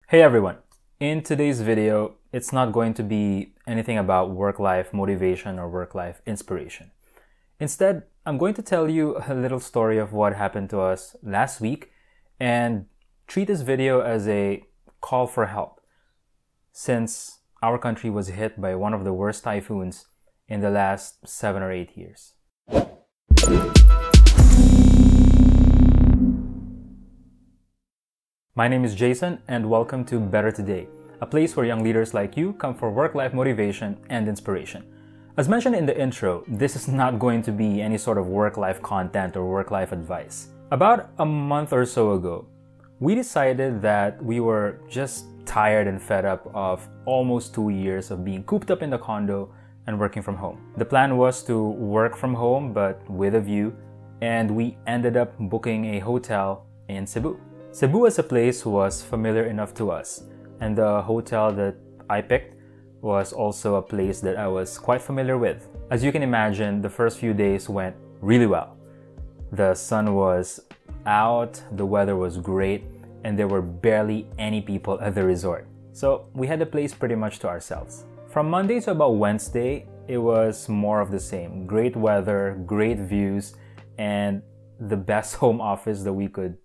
Hey everyone! In today's video, it's not going to be anything about work-life motivation or work-life inspiration. Instead, I'm going to tell you a little story of what happened to us last week and treat this video as a call for help since our country was hit by one of the worst typhoons in the last 7 or 8 years. My name is Jason and welcome to Better Today, a place where young leaders like you come for work-life motivation and inspiration. As mentioned in the intro, this is not going to be any sort of work-life content or work-life advice. About a month or so ago, we decided that we were just tired and fed up of almost 2 years of being cooped up in the condo and working from home. The plan was to work from home but with a view, and we ended up booking a hotel in Cebu. Cebu as a place was familiar enough to us, and the hotel that I picked was also a place that I was quite familiar with. As you can imagine, the first few days went really well. The sun was out, the weather was great, and there were barely any people at the resort. So we had the place pretty much to ourselves. From Monday to about Wednesday, it was more of the same. Great weather, great views, and the best home office that we could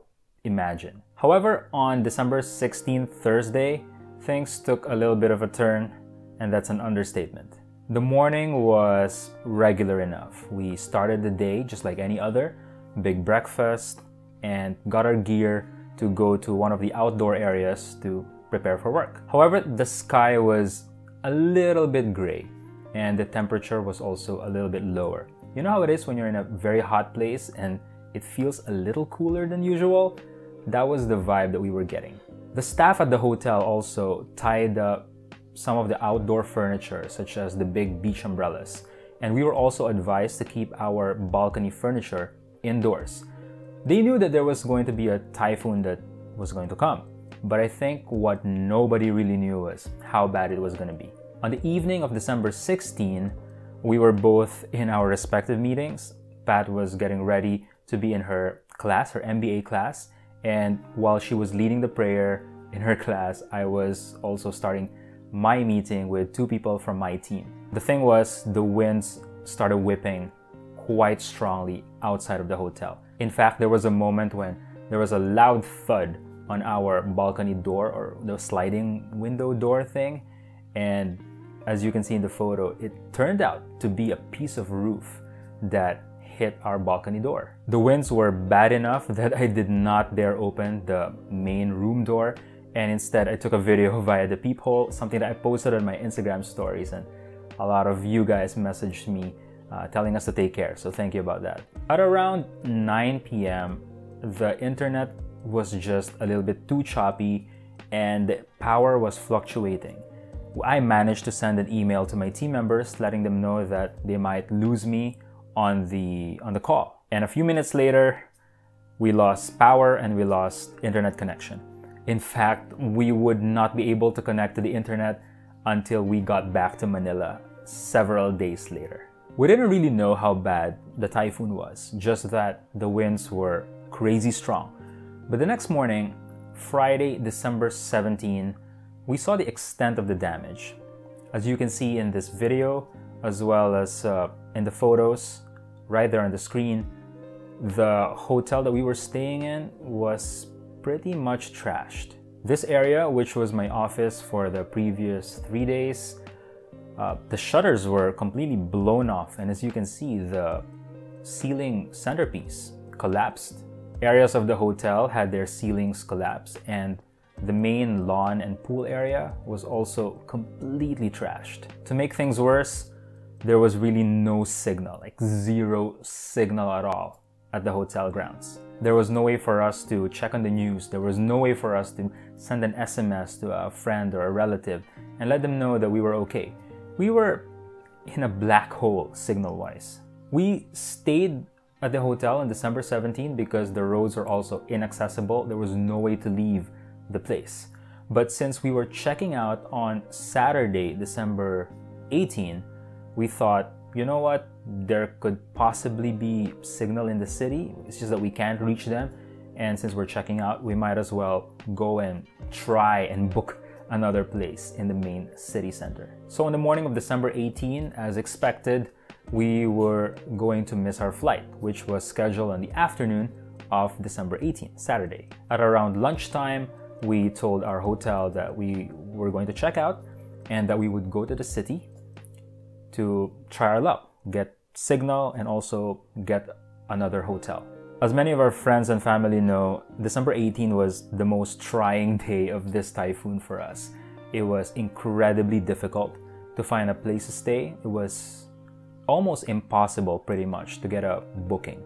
imagine. However, on December 16th, Thursday, things took a little bit of a turn, and that's an understatement. The morning was regular enough. We started the day just like any other, big breakfast, and got our gear to go to one of the outdoor areas to prepare for work. However, the sky was a little bit gray, and the temperature was also a little bit lower. You know how it is when you're in a very hot place and it feels a little cooler than usual? That was the vibe that we were getting. The staff at the hotel also tied up some of the outdoor furniture, such as the big beach umbrellas, and we were also advised to keep our balcony furniture indoors. They knew that there was going to be a typhoon that was going to come, but I think what nobody really knew was how bad it was going to be. On the evening of December 16, we were both in our respective meetings. Pat was getting ready to be in her class, her MBA class, and while she was leading the prayer in her class, I was also starting my meeting with 2 people from my team. The thing was, the winds started whipping quite strongly outside of the hotel. In fact, there was a moment when there was a loud thud on our balcony door, or the sliding window door thing, and as you can see in the photo, it turned out to be a piece of roof that hit our balcony door. The winds were bad enough that I did not dare open the main room door, and instead I took a video via the peephole, something that I posted on my Instagram stories, and a lot of you guys messaged me telling us to take care, so thank you about that. At around 9 p.m, the internet was just a little bit too choppy and the power was fluctuating. I managed to send an email to my team members letting them know that they might lose me on the call. And a few minutes later, we lost power and we lost internet connection. In fact, we would not be able to connect to the internet until we got back to Manila several days later. We didn't really know how bad the typhoon was, just that the winds were crazy strong. But the next morning, Friday, December 17, we saw the extent of the damage. As you can see in this video, as well as in the photos right there on the screen, the hotel that we were staying in was pretty much trashed. This area, which was my office for the previous 3 days, the shutters were completely blown off, and as you can see, the ceiling centerpiece collapsed. Areas of the hotel had their ceilings collapsed, and the main lawn and pool area was also completely trashed. To make things worse, there was really no signal, like zero signal at all at the hotel grounds. There was no way for us to check on the news. There was no way for us to send an SMS to a friend or a relative and let them know that we were okay. We were in a black hole signal-wise. We stayed at the hotel on December 17 because the roads were also inaccessible. There was no way to leave the place. But since we were checking out on Saturday, December 18, we thought, you know what, there could possibly be signal in the city. It's just that we can't reach them, and since we're checking out, we might as well go and try and book another place in the main city center. So on the morning of December 18, as expected, we were going to miss our flight, which was scheduled on the afternoon of December 18, Saturday. At around lunchtime, we told our hotel that we were going to check out and that we would go to the city to try our luck, get signal, and also get another hotel. As many of our friends and family know, December 18 was the most trying day of this typhoon for us. It was incredibly difficult to find a place to stay. It was almost impossible, pretty much, to get a booking.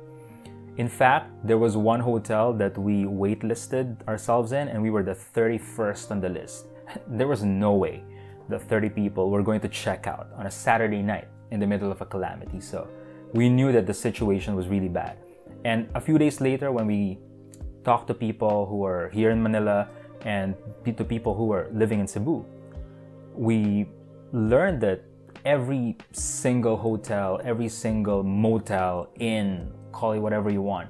In fact, there was one hotel that we waitlisted ourselves in, and we were the 31st on the list. There was no way that 30 people were going to check out on a Saturday night in the middle of a calamity. So we knew that the situation was really bad. And a few days later, when we talked to people who were here in Manila and to people who were living in Cebu, we learned that every single hotel, every single motel, inn, call it whatever you want,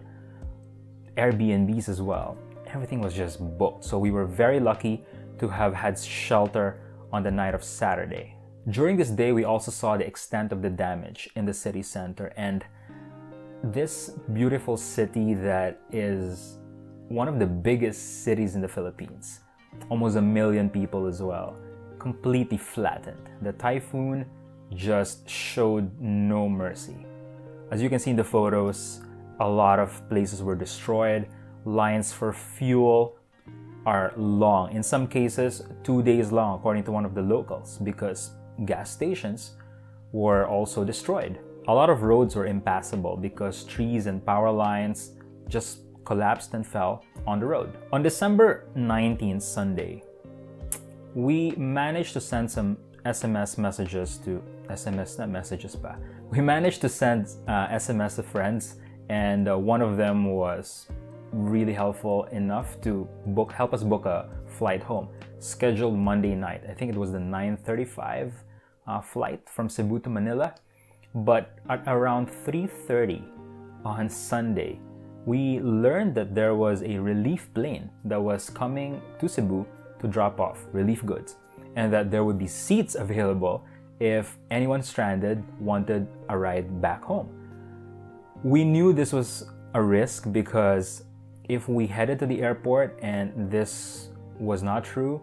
Airbnbs as well, everything was just booked. So we were very lucky to have had shelter on the night of Saturday. During this day, we also saw the extent of the damage in the city center, and this beautiful city that is one of the biggest cities in the Philippines, almost 1 million people as well, completely flattened. The typhoon just showed no mercy. As you can see in the photos, a lot of places were destroyed. Lines for fuel are long, in some cases 2 days long, according to one of the locals, because gas stations were also destroyed. A lot of roads were impassable because trees and power lines just collapsed and fell on the road. On December 19th, Sunday, we managed to send some SMS messages to We managed to send SMS to friends, and one of them was really helpful enough to help us book a flight home, scheduled Monday night. I think it was the 9:35 flight from Cebu to Manila. But at around 3:30 on Sunday, we learned that there was a relief plane that was coming to Cebu to drop off relief goods, and that there would be seats available if anyone stranded wanted a ride back home. We knew this was a risk because if we headed to the airport and this was not true,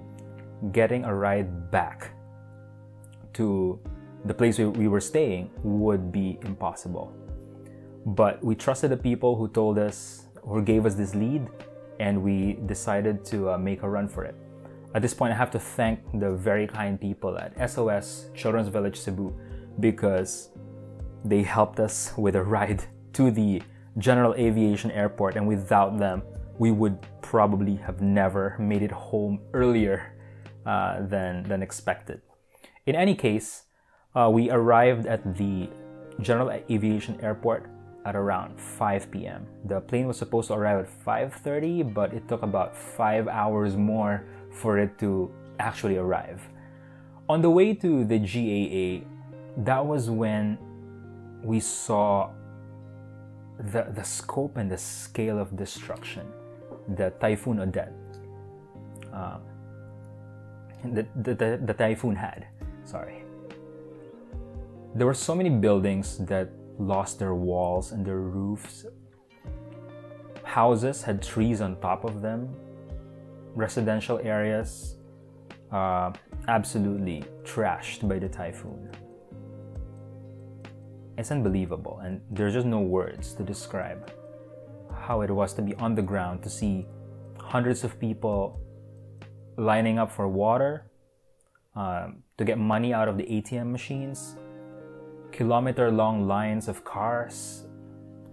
getting a ride back to the place we were staying would be impossible. But we trusted the people who told us, or gave us this lead, and we decided to make a run for it. At this point, I have to thank the very kind people at SOS Children's Village Cebu, because they helped us with a ride to the General Aviation Airport, and without them, we would probably have never made it home earlier than expected. In any case, we arrived at the General Aviation Airport at around 5 p.m. The plane was supposed to arrive at 5:30, but it took about 5 hours more for it to actually arrive. On the way to the GAA, that was when we saw the scope and the scale of destruction that Typhoon Odette, the typhoon had. Sorry. There were so many buildings that lost their walls and their roofs. Houses had trees on top of them. Residential areas absolutely trashed by the typhoon. It's unbelievable, and there's just no words to describe how it was to be on the ground, to see hundreds of people lining up for water, to get money out of the ATM machines, kilometer-long lines of cars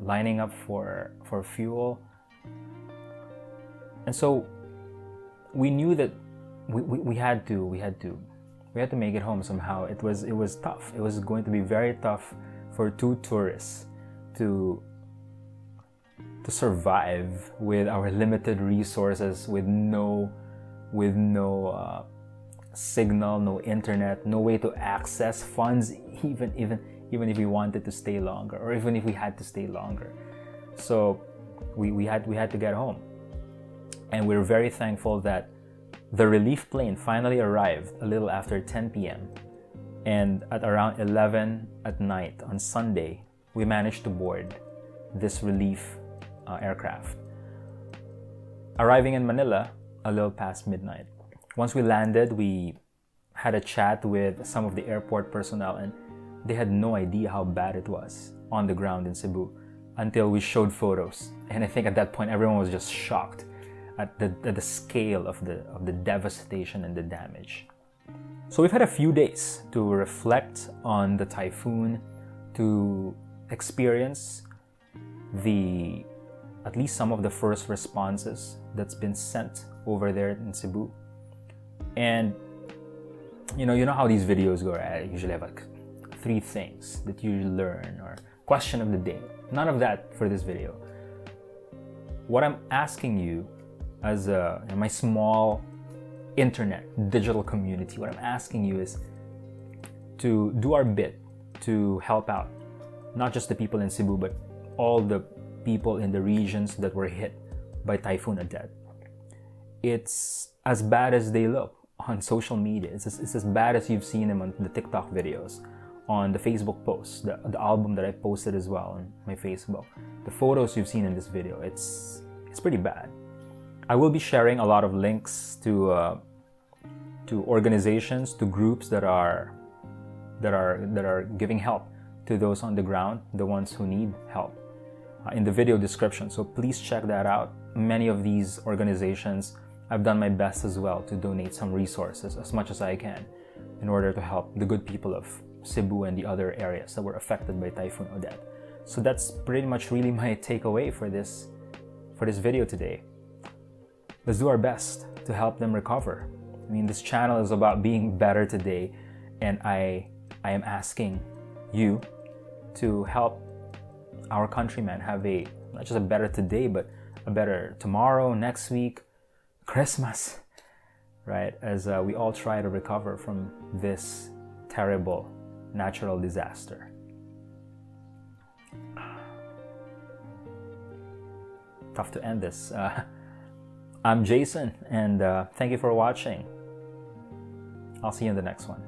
lining up for fuel. And so we knew that we had to make it home somehow. It was tough. It was going to be very tough for two tourists to survive with our limited resources, with no signal, no internet, no way to access funds, even if we wanted to stay longer, or even if we had to stay longer. So we had to get home. And we're very thankful that the relief plane finally arrived a little after 10 p.m. And at around 11 at night on Sunday, we managed to board this relief aircraft, arriving in Manila a little past midnight. Once we landed, we had a chat with some of the airport personnel, and they had no idea how bad it was on the ground in Cebu until we showed photos. And I think at that point, everyone was just shocked at the scale of the devastation and the damage. So we've had a few days to reflect on the typhoon, to experience at least some of the first responses that's been sent over there in Cebu. And you know how these videos go, right? I usually have like 3 things that you learn or question of the day. None of that for this video. What I'm asking you as my small internet digital community, what I'm asking you is to do our bit to help out not just the people in Cebu, but all the people in the regions that were hit by Typhoon Odette. It's as bad as they look on social media. It's as bad as you've seen them on the TikTok videos, on the Facebook posts, the album that I posted as well on my Facebook, the photos you've seen in this video. It's pretty bad. I will be sharing a lot of links to organizations, to groups that are giving help to those on the ground, the ones who need help, in the video description. So please check that out. Many of these organizations, I've done my best as well to donate some resources as much as I can in order to help the good people of Cebu and the other areas that were affected by Typhoon Odette. So that's pretty much really my takeaway for this video today. Let's do our best to help them recover. I mean, this channel is about being better today, and I am asking you to help our countrymen have not just a better today, but a better tomorrow, next week, Christmas, right? As we all try to recover from this terrible natural disaster. Tough to end this. I'm Jason, and thank you for watching. I'll see you in the next one.